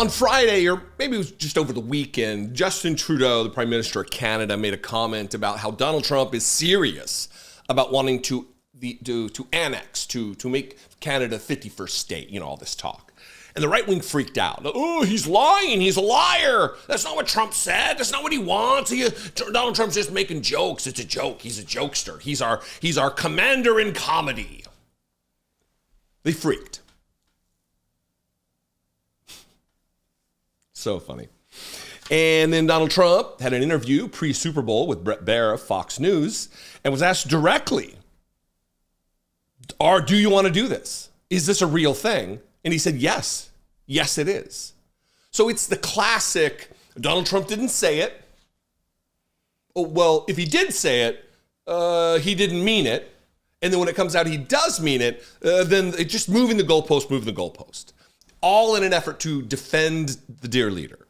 On Friday, or maybe it was just over the weekend, Justin Trudeau, the Prime Minister of Canada, made a comment about how Donald Trump is serious about wanting to annex, to make Canada 51st state, all this talk. And the right wing freaked out. Oh, he's lying. He's a liar. That's not what Trump said. That's not what he wants. Donald Trump's just making jokes. It's a joke. He's a jokester. He's our commander in comedy. They freaked. So funny. And then Donald Trump had an interview pre-Super Bowl with Bret Baier of Fox News and was asked directly, do you want to do this? Is this a real thing? And he said, yes. Yes, it is. So it's the classic, Donald Trump didn't say it. Oh, well, if he did say it, he didn't mean it. And then when it comes out he does mean it, then it's just moving the goalpost. All in an effort to defend the dear leader,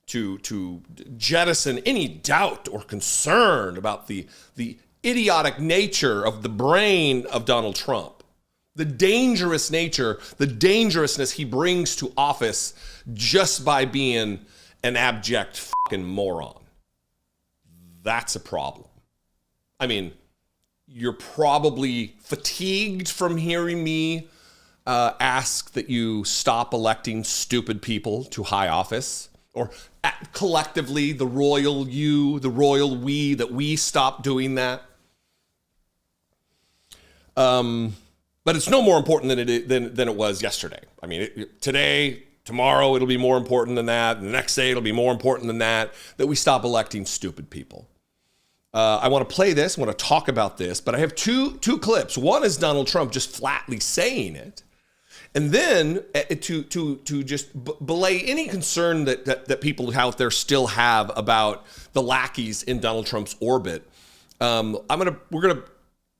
to jettison any doubt or concern about the idiotic nature of the brain of Donald Trump. The dangerous nature, the dangerousness he brings to office just by being an abject fucking moron. That's a problem. I mean, you're probably fatigued from hearing me ask that you stop electing stupid people to high office, or collectively, the royal you, the royal we, that we stop doing that. But it's no more important than it was yesterday. I mean, today, tomorrow, it'll be more important than that. And the next day, it'll be more important than that we stop electing stupid people. I want to play this. I want to talk about this. But I have two clips. One is Donald Trump just flatly saying it. And then to just belay any concern that people out there still have about the lackeys in Donald Trump's orbit, we're gonna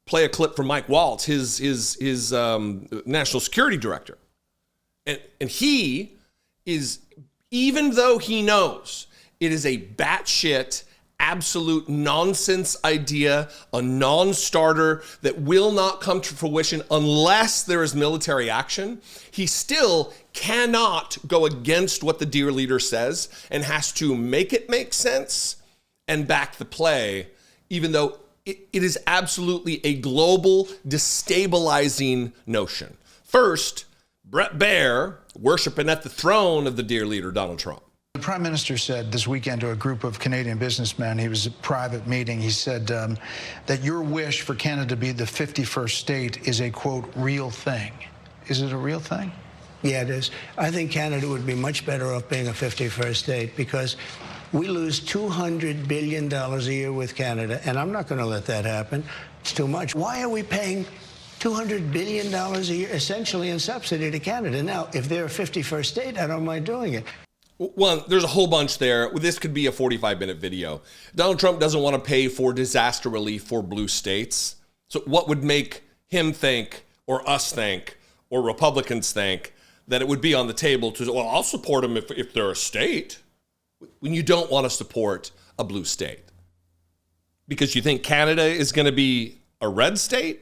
play a clip from Mike Waltz, his national security director. And he is, even though he knows it is a batshit, absolute nonsense idea, a non-starter that will not come to fruition unless there is military action, he still cannot go against what the dear leader says and has to make it make sense and back the play, even though it is absolutely a global destabilizing notion. First, Bret Baier worshiping at the throne of the dear leader, Donald Trump. The Prime Minister said this weekend to a group of Canadian businessmen, he was at a private meeting, he said that your wish for Canada to be the 51st state is a, quote, real thing. Is it a real thing? Yeah, it is. I think Canada would be much better off being a 51st state because we lose $200 billion a year with Canada, and I'm not going to let that happen. It's too much. Why are we paying $200 billion a year essentially in subsidy to Canada? Now, if they're a 51st state, I don't mind doing it. Well, there's a whole bunch there. This could be a 45-minute video. Donald Trump doesn't want to pay for disaster relief for blue states. So what would make him think, or us think, or Republicans think, that it would be on the table to, well, I'll support them if they're a state, when you don't want to support a blue state? Because you think Canada is going to be a red state?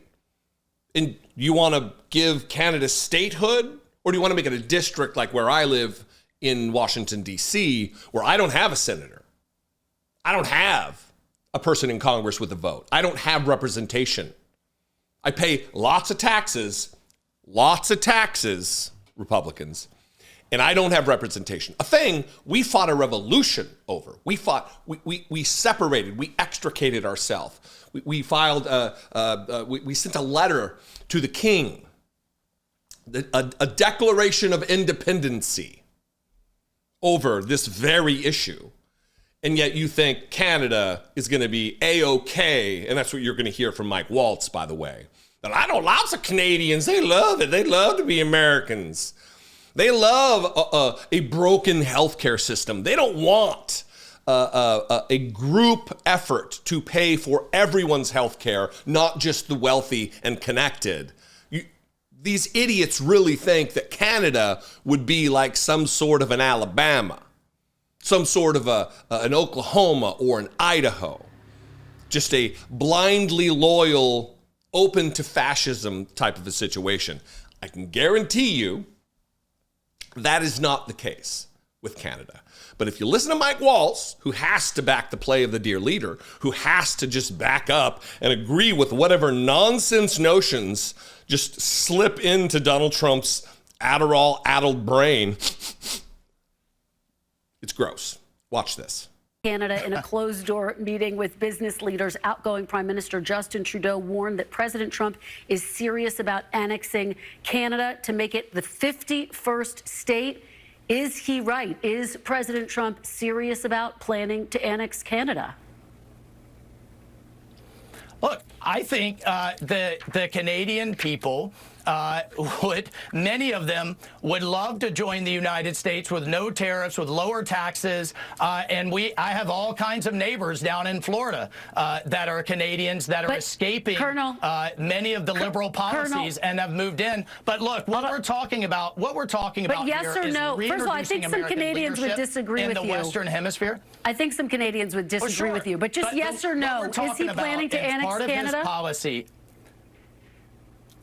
And you want to give Canada statehood? Or do you want to make it a district like where I live in Washington, D.C., where I don't have a senator? I don't have a person in Congress with a vote. I don't have representation. I pay lots of taxes, Republicans, and I don't have representation. A thing we fought a revolution over. We separated, we extricated ourselves. We filed, we sent a letter to the king, a declaration of independency over this very issue. And yet you think Canada is going to be A-OK, and that's what you're going to hear from Mike Waltz, by the way. And I know lots of Canadians, they love it. They love to be Americans. They love a broken healthcare system. They don't want a group effort to pay for everyone's healthcare, not just the wealthy and connected. These idiots really think that Canada would be like some sort of an Alabama, some sort of an Oklahoma or an Idaho, just a blindly loyal, open to fascism type of a situation. I can guarantee you That is not the case with Canada. But if you listen to Mike Waltz, who has to back the play of the dear leader, who has to just back up and agree with whatever nonsense notions just slip into Donald Trump's Adderall-addled brain, it's gross. Watch this. Canada, in a closed-door meeting with business leaders, outgoing Prime Minister Justin Trudeau warned that President Trump is serious about annexing Canada to make it the 51st state. Is he right? Is President Trump serious about planning to annex Canada? Look, I think the Canadian people many of them would love to join the United States with no tariffs, with lower taxes. And I have all kinds of neighbors down in Florida that are Canadians that are escaping many of the liberal policies and have moved in. But look, what we're talking about yes or no? First of all, I think some Canadians would disagree with you. In the Western Hemisphere? I think some Canadians would disagree with you. But just yes or no, is he planning to annex part Canada? Of his policy.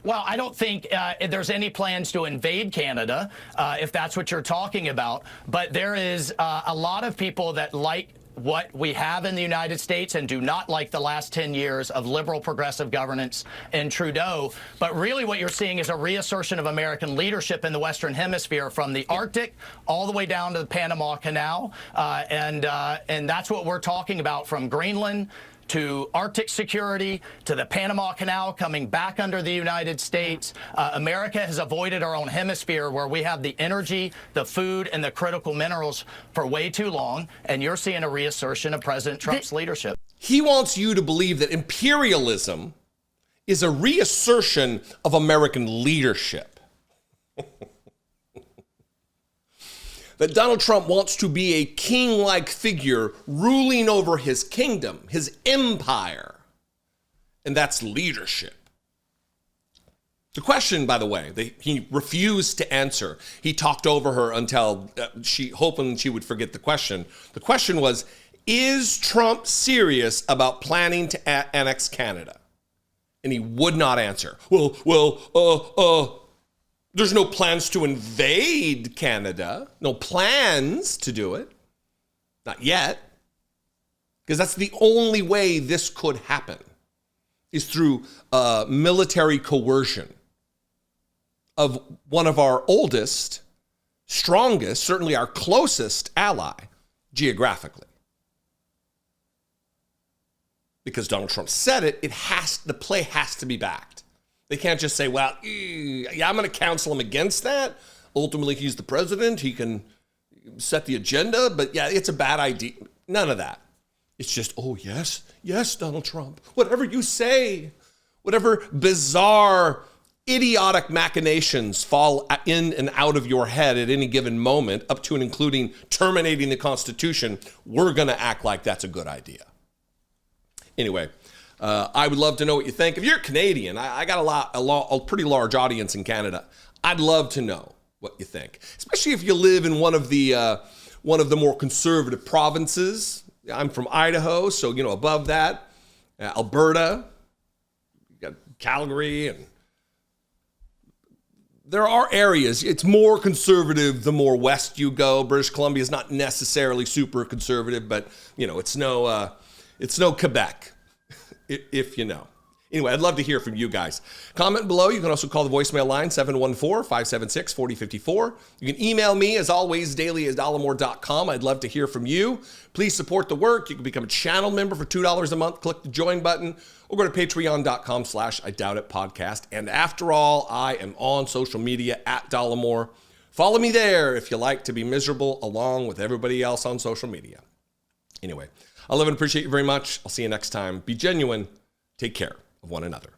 Well, I don't think there's any plans to invade Canada, if that's what you're talking about. But there is a lot of people that like what we have in the United States and do not like the last 10 years of liberal progressive governance in Trudeau. But really what you're seeing is a reassertion of American leadership in the Western Hemisphere, from the Arctic all the way down to the Panama Canal. And that's what we're talking about, from Greenland to Arctic security, to the Panama Canal coming back under the United States. America has avoided our own hemisphere, where we have the energy, the food, and the critical minerals for way too long. And you're seeing a reassertion of President Trump's leadership. He wants you to believe that imperialism is a reassertion of American leadership. That Donald Trump wants to be a king-like figure ruling over his kingdom, his empire. And that's leadership. The question, by the way, he refused to answer. He talked over her until hoping she would forget the question. The question was, is Trump serious about planning to annex Canada? And he would not answer. There's no plans to invade Canada. No plans to do it. Not yet. Because that's the only way this could happen, is through military coercion of one of our oldest, strongest, certainly our closest ally geographically. Because Donald Trump said it, the play has to be backed. They can't just say, well, yeah, I'm going to counsel him against that. Ultimately, he's the president. He can set the agenda. But yeah, it's a bad idea. None of that. It's just, oh, yes, Donald Trump. Whatever you say, whatever bizarre, idiotic machinations fall in and out of your head at any given moment, up to and including terminating the Constitution, we're going to act like that's a good idea. Anyway. I would love to know what you think. If you're Canadian, I got a pretty large audience in Canada. I'd love to know what you think, especially if you live in one of the more conservative provinces. I'm from Idaho, so above that, Alberta, you got Calgary, and there are areas. It's more conservative the more west you go. British Columbia is not necessarily super conservative, but it's no Quebec. If you know. Anyway, I'd love to hear from you guys. Comment below. You can also call the voicemail line, 714-576-4054. You can email me, as always, daily@dollemore.com. I'd love to hear from you. Please support the work. You can become a channel member for $2 a month. Click the join button, or go to patreon.com/IDoubtItPodcast. And after all, I am on social media @Dollemore. Follow me there if you like to be miserable along with everybody else on social media. Anyway, I love and appreciate you very much. I'll see you next time. Be genuine. Take care of one another.